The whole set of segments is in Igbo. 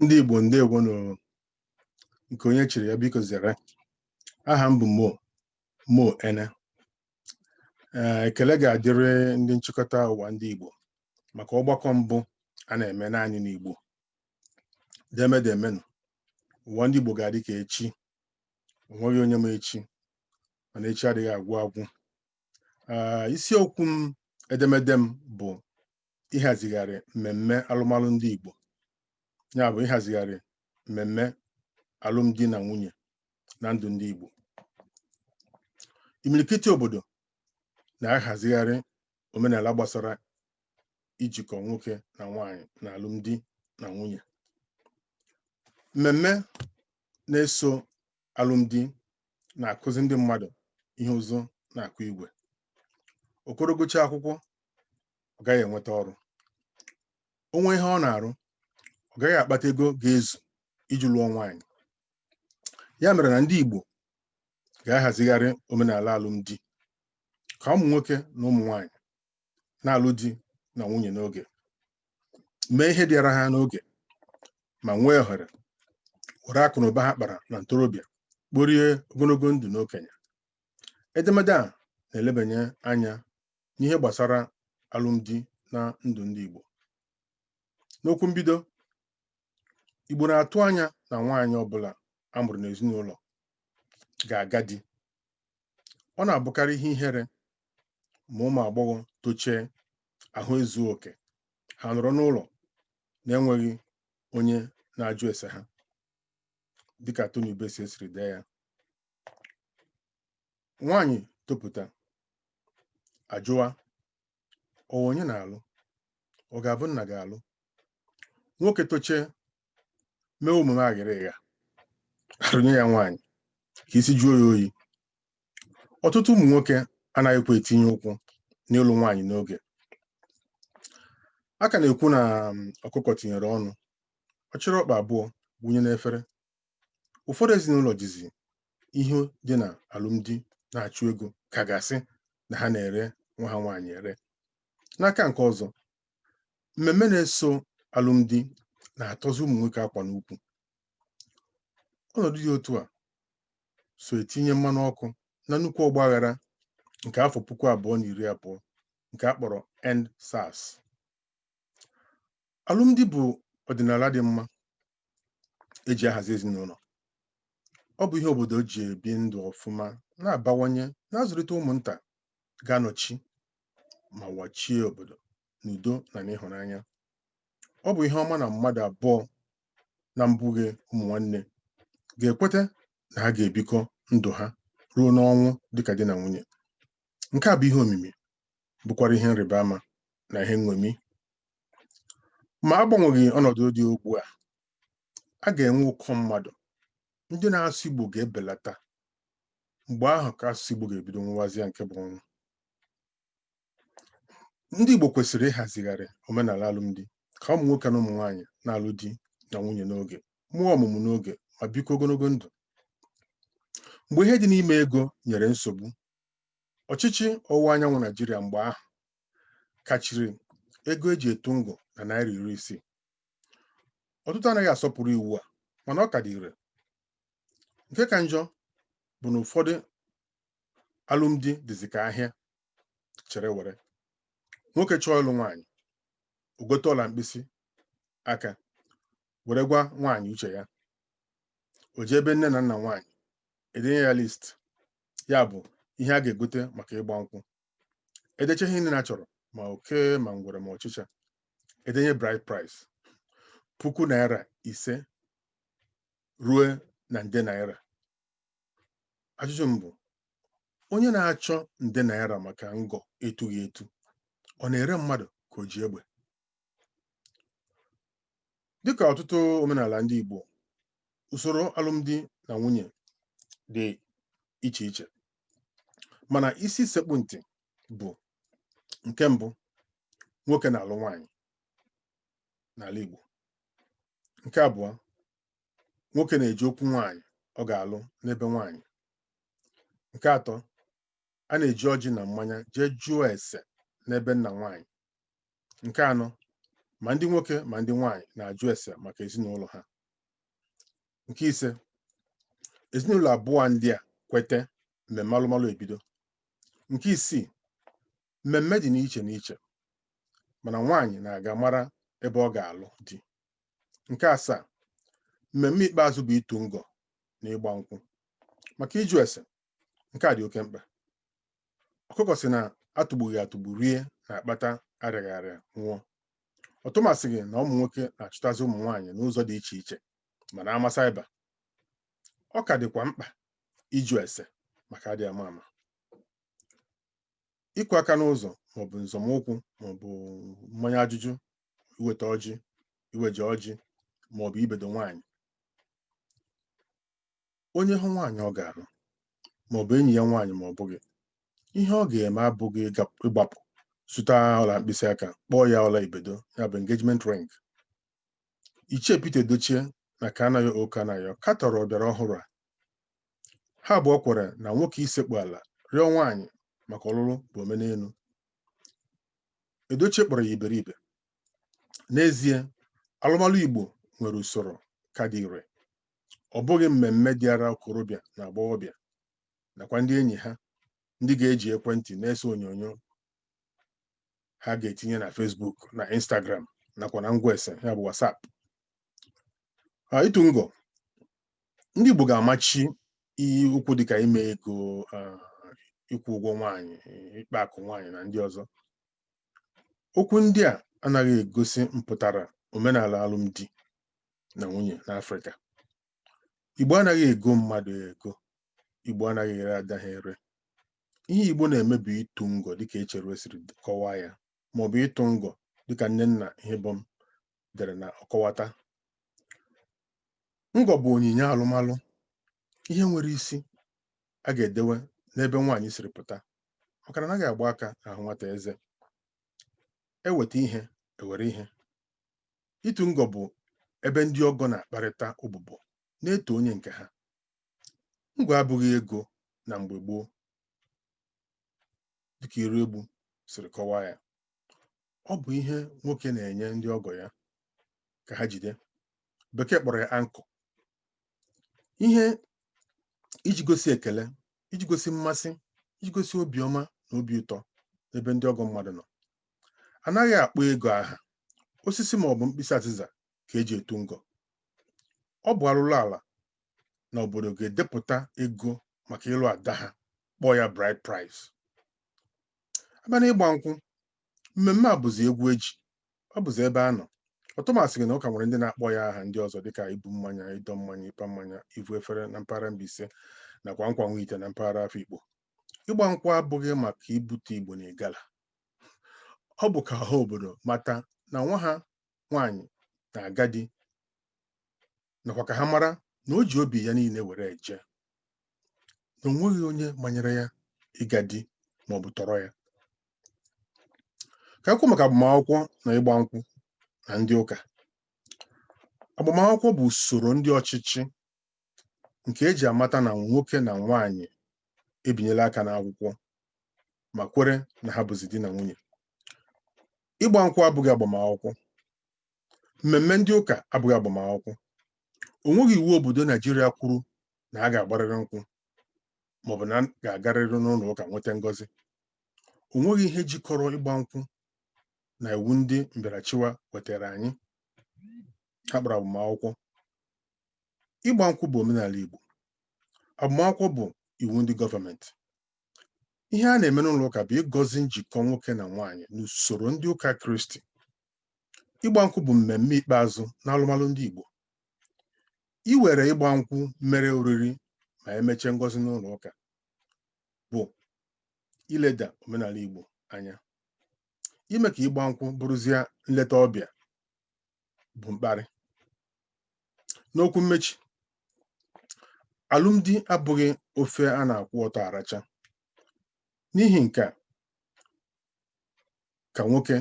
Ndị Igbo ndewonu, nke onye chiri ya biko zere. Aha m bụ Mo Ene. Ekele ga-adịrị ndị nchịkọta ụwa ndị Igbo maka ọgbakọ mbụ a na-eme naanị n'Igbo. Demedemenụ, ụwa ndị Igbo ga-adị ka echi. Onweghị onye ma echi, mana echi adịghị agwụ agwụ. Isiokwu m edemede m bụ ịhazigharị mmemme alụmalụ ndị Igbo. Ya bụ ịhazigharị mmemme alụmdi na nwunye na ndụ ndị Igbo. Imirikiti obodo na-ahazigharị omenala gbasara ijikọ nwoke na nwanyị na alụmdi na nwunye. Mmemme na-eso alụmdi na-akụzi ndị mmadụ ihe ụzọ na-akụ igwe. Okoro gụchaa akwụkwọ, ọ gaghị enweta ọrụ. Onwe ihe ọ na-arụ, ọ gaghị akpata ego ga-ezu iji lụọ nwaanyị. Ya mere na ndị Igbo ga-ahazigharị omenala alụmdi ka ụmụ nwoke na ụmụ nwaanyị na-alụ di na nwunye n'oge, mee ihe dịara ha n'oge, ma nwee ohere were akụ na ụba ha kpara na ntorobịa kporie ogologo ndụ n'okenye. Edemede a na-elebanye anya n'ihe gbasara alụmdi na ndụ ndị Igbo. N'okwu mbido, Igbo na-atụ anya na nwaanyị ọbụla a mụrụ n'ezinụlọ ga-aga di. Ọ na-abụkarị ihe ihere ma ụmụ agbọghọ tochie, ahụ ezuo oke, ha nọrọ n'ụlọ na-enweghị onye na-ajụ ese ha, dịka Tony Ubesie siri dee ya. Nwaanyị topụta ajụwa, ọ onye na-alụ? Ọ ga-abụ nna ga-alụ? Nwoke tochie mee omume aghịrịgha, arụnye ya nwaanyị ka isi jụọ ya oyi. Ọtụtụ ụmụ nwoke anaghịkwa etinye ụkwụ n'ịlụ nwaanyị n'oge. A ka na-ekwu na ọkụkọ tinyere ọnụ, ọ chịrị ọkpa abụọ wụnye n'efere. Ụfọdụ ezinụlọ jizi ihe dị na alụmdi na-achụ ego ka gasị na ha na-ere nwa ha nwaanyị ere. N'aka nke ọzọ, mmemme na-eso alụmdi na-atọzi ụmụ nwoke akwa n'ukwu. Ọnọdụ dị otu a so etinye mmanụ ọkụ na nnukwu ọgba aghara nke afọ 2020 nke a kpọrọ EndSARS. Alụmdi bụ ọdịnala dị mma eji ahazi ezinụlọ. Ọ bụ ihe obodo ji ebi ndụ ọfụma, na-abawanye, na-azụlite ụmụnta ga-anọchi ma wachie obodo n'udo na n'ịhụnanya. Ọ bụ ihe ọma na mmadụ abụọ na mbụghị ụmụ nwanne ga-ekweta na ha ga-ebikọ ndụ ha ruo n'ọnwụ dịka di na nwunye. Nke a bụ ihe omimi, bụkwara ihe nrịba ama na ihe nṅomi. Ma agbanweghị ọnọdụ dị ugbu a ga-enwe ụkọ mmadụ. Ndị na-asụ Igbo ga-ebelata. Mgbe ahụ ka asụsụ Igbo ga-ebido nwewazịa nke bụ ọnwụ. Ndị Igbo kwesịrị ịhazigharị omenala alụmdi ka ụmụ nwoke na ụmụ nwaanyị na-alụ di na nwunye n'oge, mụọ ọmụmụ n'oge, ma biko ogologo ndụ. Mgbe ihe dị n'ime ego nyere nsogbu, ọchịchị ọwụwa anyanwụ Naijiria mgbe ahụ kachiri ego eji etu ngụ na naira 60. Ọtụtụ anaghị asọpụrụ iwu a, mana ọ ka dị ire. Nke ka njọ bụ na ụfọdụ alụmdi dịzi ka ahịa chere were. Nwoke chọọ ịlụ nwaanyị, o gote ọla mkpịsị aka, were gwa nwaanyị uche ya. O jee ebe nne na nna nwaanyị, edenye ya list, ya bụ ihe a ga-egote maka ịgba nkwụ. Edeche ihe nne na chọrọ, ma oke ma ngwere ma ọchịcha. Edenye bride price, N5,000 ruo na nde naira. Ajụjụ m bụ, onye na-achọ nde naira maka ngọ etughị etu, ọ na-ere mmadụ ka o ji egbe? Dịka ọtụtụ omenala ndị Igbo, usoro alụmdi na nwunye dị iche iche, mana isi sekpụ ntị bụ nke mbụ, nwoke na-alụ nwaanyị n'ala Igbo. Nke abụọ, nwoke na-eji okwu nwaanyị ọ ga-alụ n'ebe nwaanyị. Nke atọ, a na-eji ọjị na mmanya jee jụọ ese n'ebe nna nwaanyị. Nke anọ, ma ndị nwoke ma ndị nwaanyị na-ajụ ese maka ezinụlọ ha. Nke ise, ezinụlọ abụọ ndị a kwete, mmemme alụmalụ ebido. Nke isii, mmemme dị n'iche n'iche mana nwaanyị na-aga mara ebe ọ ga-alụ di. Nke asaa, mmemme ikpeazụ bụ ịtụ ngọ na ịgba nkwụ. Maka ịjụ ese, nke a dị oke mkpa. Ọkụkọ si na atụgbughị atụgbu rie na-akpata arịaghị arịa nwụọ. Ọtụmasịghị na ụmụ nwoke na-achụtazi ụmụ nwaanyị n'ụzọ dị iche iche mana amasa ịba. Ọ ka dịkwa mkpa ịjụ ese maka adị ama ama. Ịkụ aka n'ụzọ maọbụ nzọmụkwụ maọbụ mmanya ajụjụ, iweta ọjị, iweje ọjị maọbụ ibedo nwaanyị. Onye hụ nwaanyị ọ ga-alụ maọbụ enyi ya nwaanyị ma ọ bụghị, ihe ọ ga-eme abụghị ịgbapụ zụta ọla mkpịsị aka kpọọ ya ọla ibedo, ya bụ engagement ring. Ichie Peter Edochie na Kanayo O Kanayo katọrọ ọbịara ọhụrụ a. Ha abụọ kwere na nwoke isekpu ala rịọ nwaanyị maka ọlụlụ bụ omenelu. Edochie kpọrọ ya iberibe. N'ezie, alụmalụ Igbo nwere usoro ka dị ire. Ọ bụghị mmemme dịara okorobịa na agbọghọbịa nakwa ndị enyi ha ndị ga-eji ekwentị na-ese onyonyo ha ga-etinye na Facebook na Instagram nakwa na ngwa ese, ya bụ WhatsApp. Ịtụ ngọ, ndị Igbo ga-amachi iyi ukwu dịka ime ego, ịkwụ ụgwọ nwaanyị, ịkpa akụ nwaanyị na ndị ọzọ. Okwu ndị a anaghị egosi mpụtara omenala alụmdi na nwunye n'Afrịka. Igbo anaghị ego mmadụ ego. Igbo anaghị ere ada ha ere. Ihe Igbo na-eme bụ ịtụ ngọ dịka echere siri kọwaa ya, maọbụ ịtụ ngọ dịka Nnenna Ihebom dere na ọkọwata. Ngọ bụ onyinye alụmalụ, ihe nwere isi a ga-edewe n'ebe nwaanyị siri pụta, maka na anaghị agba aka ahụ nwata eze. Eweta ihe ewere ihe. Ịtụ ngọ bụ ebe ndị ọgọ na-akparịta ụbụbọ na-eto onye nke ha. Ngọ abụghị ego na mgbe gboo dịka iru egbu siri kọwaa ya. Ọ bụ ihe nwoke na-enye ndị ọgọ ya ka ha jide. Bekee kpọrọ ya anchor. Ihe iji gosi ekele, iji gosi mmasị, iji gosi obiọma na obi ụtọ n'ebe ndị ọgọ mmadụ nọ. Anaghị akpọ ego aha. Osisi maọbụ mkpịsị azịza ka eji etu ngọ. Ọ bụ alụlụ ala na obodo ga-edepụta ego maka ịlụ ada ha, kpọọ ya bride price. Abịa n'ịgba nkwụ, mmemme a bụzi egwu eji, ọ bụzi ebe a nọ. Ọtụmasịghị na ụka nwere ndị na-akpọ ya aha ndị ọzọ dịka ibu mmanya, ịdọ mmanya, ịpa mmanya, ivu efere na mpaghara Mbaise nakwa nkwa Nwite na mpaghara Afikpo. Ịgba nkwụ abụghị maka ibute Igbo na Igala. Ọ bụ ka ọha obodo mata na nwa ha nwaanyị na agadi, nakwa ka ha mara na o ji obi ya niile were eje, na o nweghị onye manyere ya ịga di maọbụ tọrọ ya. Ka ekwu maka agbamakwụkwọ na ịgba nkwụ na ndị ụka. Agbamakwụkwọ bụ usoro ndị ọchịchị nke eji amata na nwoke na nwaanyị ebinyela aka n'akwụkwọ ma kwere na ha bụzi di na nwunye. Ịgba nkwụ abụghị agbamakwụkwọ. Mmemme ndị ụka abụghị agbamakwụkwọ. O nweghị iwu obodo Naijiria kwuru na a ga-agbarịrị nkwụ maọbụ na a ga-agarịrị n'ụlọ ụka nweta ngọzi. O nweghị ihe jikọrọ ịgba nkwụ na iwu ndị mbịarachiwa wetara anyị ha kpọrọ agbamakwụkwọ. Ịgba nkwụ bụ omenala Igbo. Agbamakwụkwọ bụ iwu ndị gọọmenti. Ihe a na-eme n'ụlọ ụka bụ ịgọzi njikọ nwoke na nwaanyị n'usoro ndị ụka Kristi. Ịgba nkwụ bụ mmemme ikpeazụ n'alụmalụ ndị Igbo. Iwere ịgba nkwụ mere oriri ma emechie ngọzi n'ụlọ ụka bụ ileda omenala Igbo anya. Ime ka ịgba nkwụ bụrụzie nleta ọbịa bụ mkparị. N'okwu mmechi, alụmdi abụghị ofe a na-akwụ ọtọ aracha. N'ihi nke a ka nwoke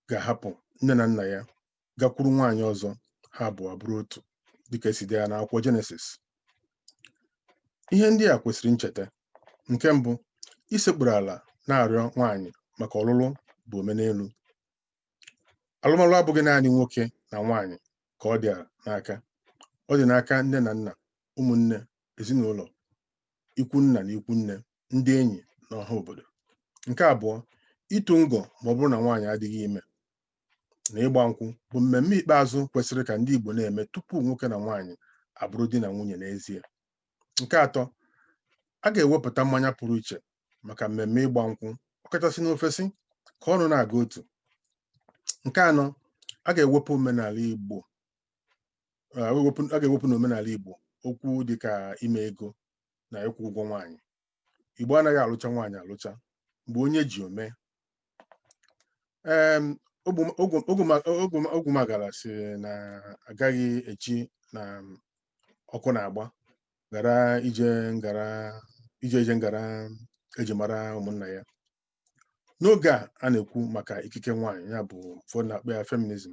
ga-ahapụ nne na nna ya gakwuru nwaanyị ọzọ, ha abụọ bụrụ otu dịka esi dee ya n'akwụkwọ Jenesis. Ihe ndị a kwesịrị ncheta. Nke mbụ, isekpuru ala na-arịọ nwaanyị maka ọlụlụ bụ omenelu. alụmalụ abụghị naanị nwoke na nwaanyị ka ọ dị n'aka, ọ dị n'aka nne na nna, ụmụnne, ezinụlọ, ikwu nna na ikwu nne, ndị enyi na ọha obodo. Nke abụọ, ịtụ ngọ ma ọ bụrụ na nwaanyị adịghị ime na ịgba nkwụ bụ mmemme ikpeazụ kwesịrị ka ndị Igbo na-eme tupu nwoke na nwaanyị abụrụ di na nwunye n'ezie. Nke atọ, a ga-ewepụta mmanya pụrụ iche maka mmemme ịgba nkwụ, ọkachasị n'ofesi ka ọnụ na-aga otu. Nke anọ, a ga-ewepụ n'omenala Igbo okwu dịka ime ego na ịkwụ ụgwọ nwaanyị. Igbo anaghị alụcha nwaanyị alụcha mgbe onye ji ome. Ogwumagala si na agaghị echi na ọkụ na-agba gara ije ngara eji mara ụmụnna ya. N'oge a na-ekwu maka ikike nwaanyị, ya bụ ụfọdụ na-akpọ ya feminism,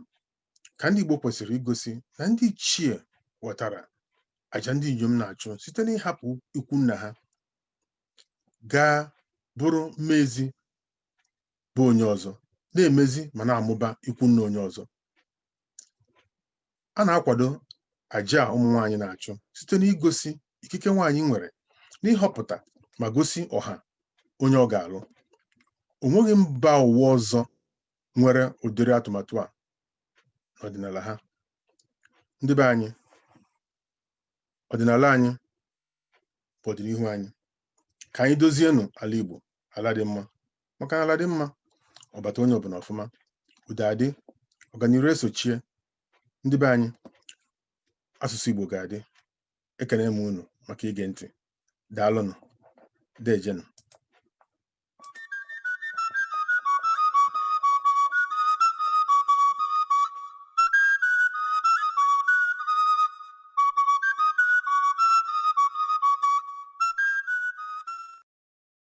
ka ndị Igbo kwesịrị igosi na ndị ichie ghọtara àjà ndị inyom na-achụ site n'ịhapụ ikwu nna ha gaa bụrụ mmezi bụ onye ọzọ, na-emezi ma na-amụba ikwu nna onye ọzọ. A na-akwado àjà ụmụ nwaanyị na-achụ site n'igosi ikike nwaanyị nwere n'ịhọpụta ma gosi ọha onye ọ ga-alụ. O nweghị mba ụwa ọzọ nwere ụdịrị atụmatụ a n'ọdịnala ha. Ndị be anyị, ọdịnala anyị bụ ọdịnihu anyị. Ka anyị dozienụ ala Igbo, ala dị mma, maka na ala dị mma, ọbata onye ọbụla ọfụma, udo adị, ọganiru esochie. Ndị be anyị, asụsụ Igbo ga-adị. Ekene m unu maka ige ntị. Daalụnụ. Deejenụ.